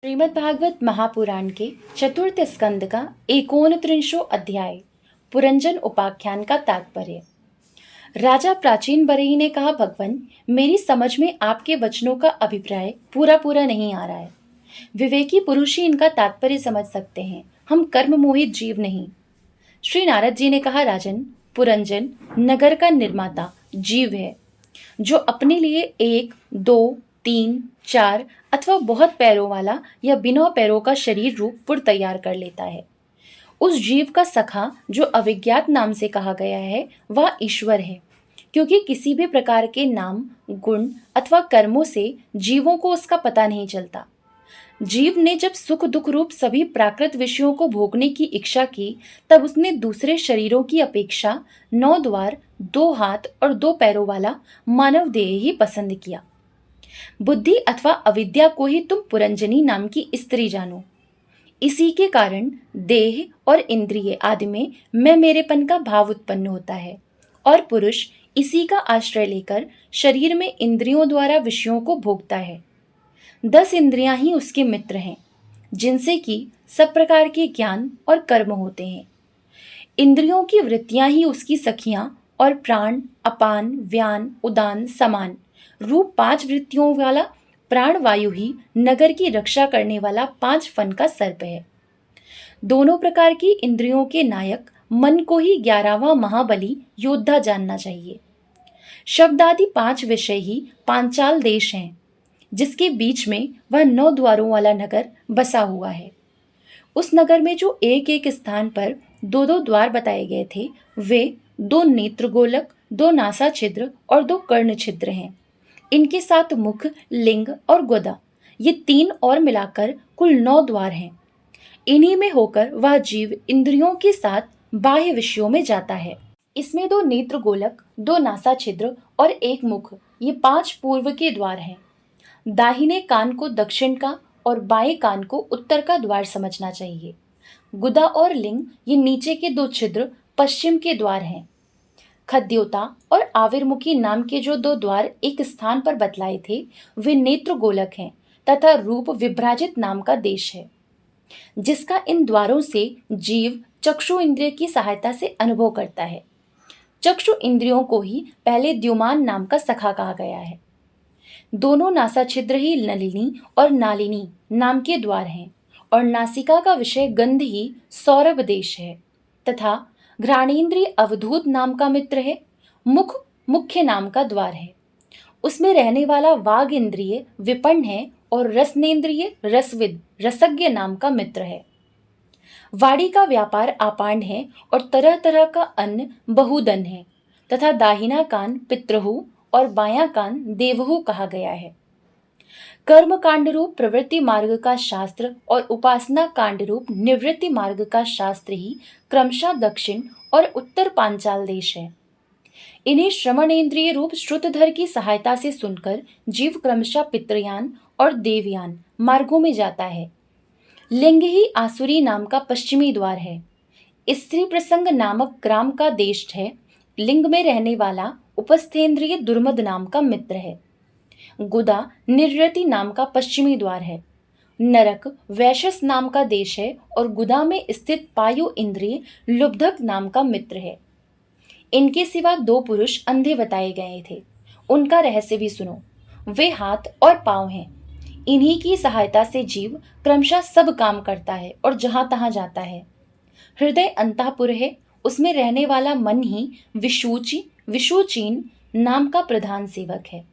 श्रीमद्भागवत महापुराण के चतुर्थ स्कंद का 39वां अध्याय पुरंजन उपाख्यान का तात्पर्य। राजा प्राचीन बरही ने कहा, भगवान, मेरी समझ में आपके वचनों का अभिप्राय पूरा नहीं आ रहा है। विवेकी पुरुष ही इनका तात्पर्य समझ सकते हैं, हम कर्म मोहित जीव नहीं। श्री नारद जी ने कहा, राजन, पुरंजन नगर का निर्माता जीव है, जो अपने लिए 1, 2, 3, 4 अथवा बहुत पैरों वाला या बिना पैरों का शरीर रूप पुर तैयार कर लेता है। उस जीव का सखा, जो अविज्ञात नाम से कहा गया है, वह ईश्वर है, क्योंकि किसी भी प्रकार के नाम, गुण अथवा कर्मों से जीवों को उसका पता नहीं चलता। जीव ने जब सुख दुख रूप सभी प्राकृत विषयों को भोगने की इच्छा की, तब उसने दूसरे शरीरों की अपेक्षा 9 द्वार, 2 हाथ और 2 पैरों वाला मानव देह ही पसंद किया। बुद्धि अथवा अविद्या को ही तुम पुरंजनी नाम की स्त्री जानो। इसी के कारण देह और इंद्रिय आदि में मैं मेरेपन का भाव उत्पन्न होता है, और पुरुष इसी का आश्रय लेकर शरीर में इंद्रियों द्वारा विषयों को भोगता है। 10 इंद्रियां ही उसके मित्र हैं, जिनसे कि सब प्रकार के ज्ञान और कर्म होते हैं। इंद्रियों की वृत्तियां ही उसकी सखियां, और प्राण, अपान, व्यान, उदान, समान रूप 5 वृत्तियों वाला प्राण वायु ही नगर की रक्षा करने वाला 5 फन का सर्प है। दोनों प्रकार की इंद्रियों के नायक मन को ही 11वां महाबली योद्धा जानना चाहिए। शब्द आदि 5 विषय ही पांचाल देश हैं, जिसके बीच में वह 9 द्वारों वाला नगर बसा हुआ है। उस नगर में जो एक एक स्थान पर 2 द्वार बताए गए थे, वे 2 नेत्र गोलक, 2 नासा छिद्र और 2 कर्ण छिद्र हैं। इनके साथ मुख, लिंग और गोदा, ये 3 और मिलाकर कुल 9 द्वार हैं। इन्हीं में होकर वह जीव इंद्रियों के साथ बाह्य विषयों में जाता है। इसमें 2 नेत्र गोलक, 2 नासा छिद्र और 1 मुख, ये 5 पूर्व के द्वार हैं। दाहिने कान को दक्षिण का और बाएं कान को उत्तर का द्वार समझना चाहिए। गुदा और लिंग, ये नीचे के 2 छिद्र पश्चिम के द्वार हैं। खद्योता और आविर्मुखी नाम के जो 2 द्वार एक स्थान पर बतलाए थे, वे नेत्र गोलक हैं, तथा रूप विभ्राजित नाम का देश है, जिसका इन द्वारों से जीव चक्षु इंद्रिय की सहायता से अनुभव करता है। चक्षु इंद्रियों को ही पहले द्युमान नाम का सखा कहा गया है। दोनों नासा छिद्र ही नलिनी और नालिनी नाम के द्वार हैं, और नासिका का विषय गंध ही सौरभ देश है, तथा घ्राणेन्द्रिय अवधूत नाम का मित्र है। मुख मुख्य नाम का द्वार है, उसमें रहने वाला वाग इंद्रिय विपन्न है, और रसनेन्द्रिय रसविद रसज्ञ नाम का मित्र है। वाड़ी का व्यापार आपांड है, और तरह तरह का अन्न बहुदन है, तथा दाहिना कान पितृहु और बायां कान देवहु कहा गया है। कर्म कांड रूप प्रवृत्ति मार्ग का शास्त्र और उपासना कांड रूप निवृत्ति मार्ग का शास्त्र ही क्रमशः दक्षिण और उत्तर पांचाल देश है। इन्हें श्रवणेन्द्रिय रूप श्रुतधर की सहायता से सुनकर जीव क्रमशः पितृयान और देवयान मार्गों में जाता है। लिंग ही आसुरी नाम का पश्चिमी द्वार है। स्त्री प्रसंग नामक ग्राम का देश है। लिंग में रहने वाला उपस्थेन्द्रिय दुर्मद नाम का मित्र है। गुदा निर्रति नाम का पश्चिमी द्वार है। नरक वैशस नाम का देश है, और गुदा में स्थित पायु इंद्रिय लुब्धक नाम का मित्र है। इनके सिवा 2 पुरुष अंधे बताए गए थे, उनका रहस्य भी सुनो। वे हाथ और पांव हैं। इन्हीं की सहायता से जीव क्रमशः सब काम करता है और जहां तहां जाता है। हृदय अंतःपुर है, उसमें रहने वाला मन ही विषुचीन नाम का प्रधान सेवक है।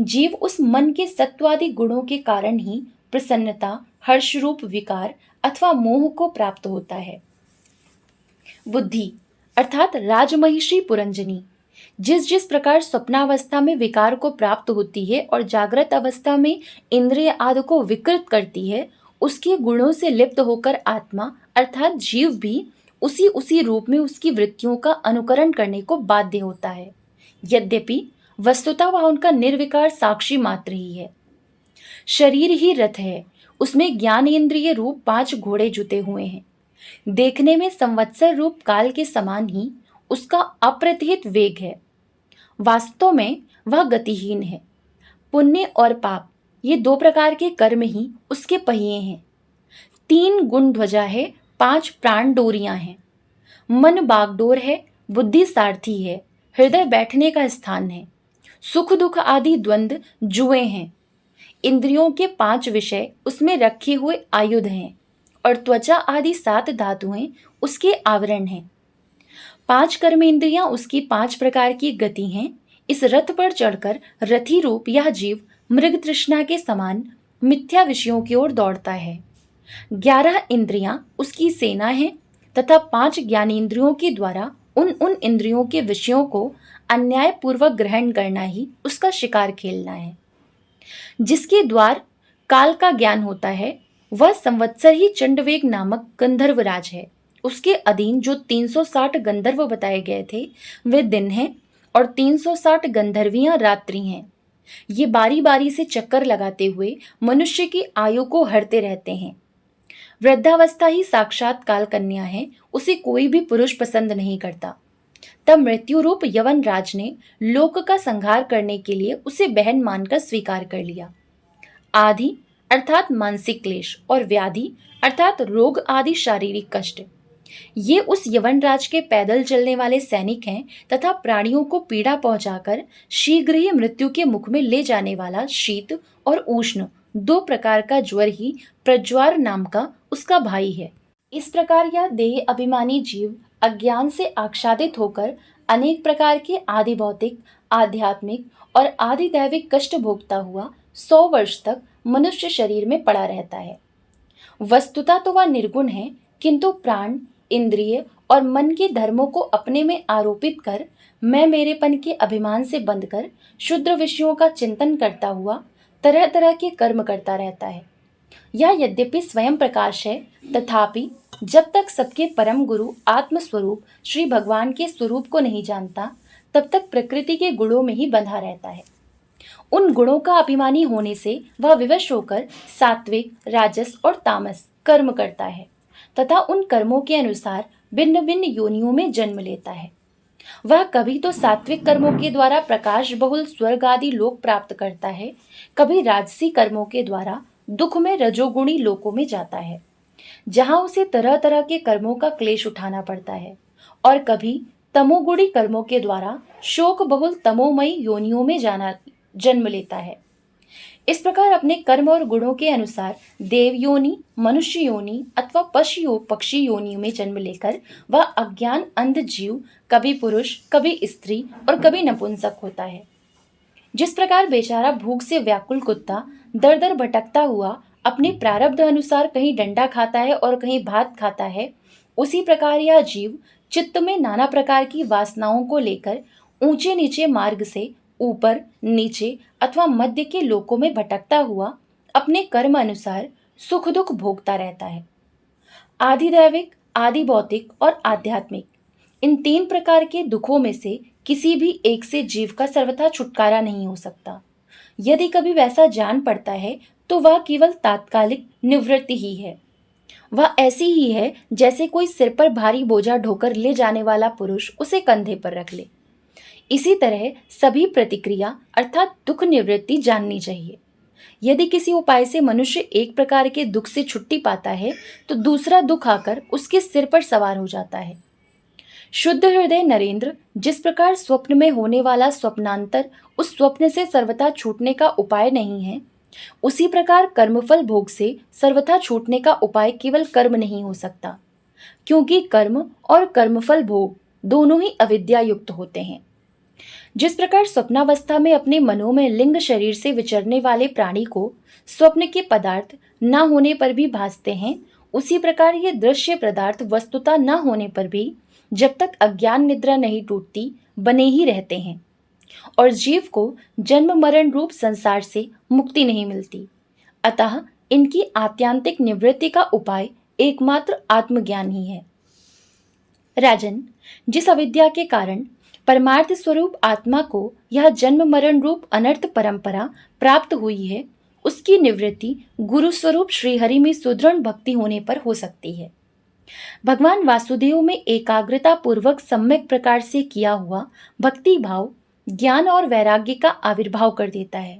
जीव उस मन के सत्वादि गुणों के कारण ही प्रसन्नता, हर्ष रूप विकार अथवा मोह को प्राप्त होता है। बुद्धि अर्थात राजमहिषी पुरंजनी जिस जिस प्रकार स्वप्नावस्था में विकार को प्राप्त होती है और जागृत अवस्था में इंद्रिय आदि को विकृत करती है, उसके गुणों से लिप्त होकर आत्मा अर्थात जीव भी उसी रूप में उसकी वृत्तियों का अनुकरण करने को बाध्य होता है। यद्यपि वस्तुतः वह उनका निर्विकार साक्षी मात्र ही है। शरीर ही रथ है, उसमें ज्ञान इंद्रिय रूप 5 घोड़े जुते हुए हैं। देखने में संवत्सर रूप काल के समान ही उसका अप्रतिहित वेग है। वास्तव में वह गतिहीन है। पुण्य और पाप ये 2 प्रकार के कर्म ही उसके पहिए हैं। 3 गुण ध्वजा है, 5 प्राण डोरियां हैं। मन बागडोर है, बुद्धि सारथी है, हृदय बैठने का स्थान है। सुख दुख आदि द्वंद्व जुए हैं। इंद्रियों के 5 विषय उसमें रखे हुए आयुध हैं और त्वचा आदि 7 धातुएं उसके आवरण हैं। 5 कर्म इंद्रियां उसकी 5 प्रकार की गति हैं। इस रथ पर चढ़कर रथी रूप यह जीव मृग तृष्णा के समान मिथ्या विषयों की ओर दौड़ता है। 11 इंद्रियां उसकी सेना है तथा 5 ज्ञानेंद्रियों के द्वारा उन इंद्रियों के विषयों को अन्यायपूर्वक ग्रहण करना ही उसका शिकार खेलना है। जिसके द्वार काल का ज्ञान होता है वह संवत्सर ही चंडवेग नामक गंधर्वराज है। उसके अधीन जो 360 गंधर्व बताए गए थे वे दिन हैं और 360 गंधर्वियां रात्रि हैं। ये बारी बारी से चक्कर लगाते हुए मनुष्य की आयु को हरते रहते हैं। वृद्धावस्था ही साक्षात काल कन्या है, उसे कोई भी पुरुष पसंद नहीं करता। तब मृत्यु रूप यवन राज ने लोक का संहार करने के लिए उसे बहन मानकर स्वीकार कर लिया। आदि अर्थात मानसिक क्लेश और व्याधि अर्थात रोग आदि शारीरिक कष्ट, ये उस यवनराज के पैदल चलने वाले सैनिक हैं तथा प्राणियों को पीड़ा पहुंचाकर शीघ्र ही मृत्यु के मुख में ले जाने वाला शीत और उष्ण 2 प्रकार का ज्वर ही प्रज्वार नाम का उसका भाई है। इस प्रकार यह देह अभिमानी जीव अज्ञान से आच्छादित होकर अनेक प्रकार के आदि भौतिक, आध्यात्मिक और आदि दैविक कष्ट भोगता हुआ 100 वर्ष तक मनुष्य शरीर में पड़ा रहता है। वस्तुतः तो वह निर्गुण है, किंतु प्राण, इंद्रिय और मन के धर्मों को अपने में आरोपित कर मैं मेरेपन के अभिमान से बंधकर शुद्र विषयों का चिंतन करता हुआ तरह तरह के कर्म करता रहता है। यह यद्यपि स्वयं प्रकाश है, तथापि जब तक सबके परम गुरु आत्मस्वरूप श्री भगवान के स्वरूप को नहीं जानता, तब तक प्रकृति के गुणों में ही बंधा रहता है। उन गुणों का अभिमानी होने से वह विवश होकर सात्विक, राजस और तामस कर्म करता है तथा उन कर्मों के अनुसार भिन्न भिन्न योनियों में जन्म लेता है। वह कभी तो सात्विक कर्मों के द्वारा प्रकाश बहुल स्वर्ग आदि लोक प्राप्त करता है, कभी राजसी कर्मों के द्वारा दुख में रजोगुणी लोकों में जाता है, जहां उसे तरह तरह के कर्मों का क्लेश उठाना पड़ता है, और कभी तमोगुणी कर्मों के द्वारा शोक बहुल तमोमयी योनियों में जन्म लेता है। इस प्रकार अपने कर्म और गुणों के अनुसार देव योनि, मनुष्य योनि अथवा पक्षी योनि में जन्म लेकर वह अज्ञान अंध जीव कभी पुरुष, कभी स्त्री और कभी नपुंसक होता है। जिस प्रकार बेचारा भूख से व्याकुल कुत्ता दर दर भटकता हुआ अपने प्रारब्ध अनुसार कहीं डंडा खाता है और कहीं भात खाता है, उसी प्रकार यह जीव चित्त में नाना प्रकार की वासनाओं को लेकर ऊंचे नीचे मार्ग से ऊपर नीचे अथवा मध्य के लोकों में भटकता हुआ अपने कर्म अनुसार सुख दुख भोगता रहता है। आदि दैविक, आदि भौतिक और आध्यात्मिक, इन 3 प्रकार के दुखों में से किसी भी एक से जीव का सर्वथा छुटकारा नहीं हो सकता। यदि कभी वैसा जान पड़ता है तो वह केवल तात्कालिक निवृत्ति ही है। वह ऐसी ही है जैसे कोई सिर पर भारी बोझा ढोकर ले जाने वाला पुरुष उसे कंधे पर रख ले। इसी तरह सभी प्रतिक्रिया अर्थात दुख निवृत्ति जाननी चाहिए। यदि किसी उपाय से मनुष्य एक प्रकार के दुख से छुट्टी पाता है तो दूसरा दुख आकर उसके सिर पर सवार हो जाता है। शुद्ध हृदय नरेंद्र जिस प्रकार स्वप्न में होने वाला स्वप्नांतर उस स्वप्न से सर्वथा छूटने का उपाय नहीं है, उसी प्रकार कर्मफल भोग से सर्वथा छूटने का उपाय केवल कर्म नहीं हो सकता, क्योंकि कर्म और कर्मफल भोग दोनों ही अविद्या युक्त होते हैं। जिस प्रकार स्वप्नावस्था में अपने मनोमय लिंग शरीर से विचरने वाले प्राणी को स्वप्न के पदार्थ न होने पर भी भासते हैं, उसी प्रकार ये दृश्य पदार्थ वस्तुतः न होने पर भी जब तक अज्ञान निद्रा नहीं टूटती बने ही रहते हैं और जीव को जन्म मरण रूप संसार से मुक्ति नहीं मिलती। अतः इनकी आत्यांतिक निवृत्ति का उपाय एकमात्र आत्मज्ञान ही है। राजन, जिस अविद्या के कारण परमार्थ स्वरूप आत्मा को यह जन्म मरण रूप अनर्थ परंपरा प्राप्त हुई है, उसकी निवृत्ति गुरु स्वरूप श्रीहरि में सुदृढ़ भक्ति होने पर हो सकती है। भगवान वासुदेव में एकाग्रता पूर्वक सम्यक प्रकार से किया हुआ भक्ति भाव ज्ञान और वैराग्य का आविर्भाव कर देता है।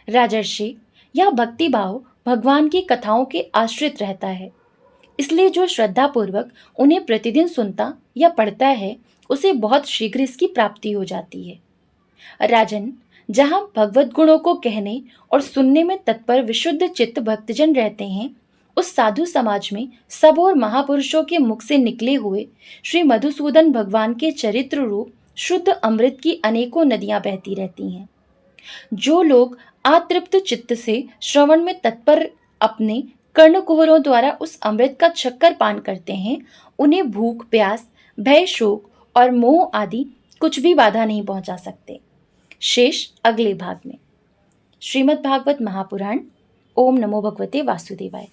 राजर्षि, यह भक्तिभाव भगवान की कथाओं के आश्रित रहता है, इसलिए जो श्रद्धापूर्वक उन्हें प्रतिदिन सुनता या पढ़ता है उसे बहुत शीघ्र इसकी प्राप्ति हो जाती है। राजन, जहाँ भगवत गुणों को कहने और सुनने में तत्पर विशुद्ध चित्त भक्तजन रहते हैं, उस साधु समाज में सब और महापुरुषों के मुख से निकले हुए श्री मधुसूदन भगवान के चरित्र रूप शुद्ध अमृत की अनेकों नदियां बहती रहती हैं। जो लोग अतृप्त चित्त से श्रवण में तत्पर अपने कर्णकुहरों द्वारा उस अमृत का चक्कर पान करते हैं, उन्हें भूख, प्यास, भय, शोक और मोह आदि कुछ भी बाधा नहीं पहुंचा सकते। शेष अगले भाग में। श्रीमद् भागवत महापुराण। ओम नमो भगवते वासुदेवाय।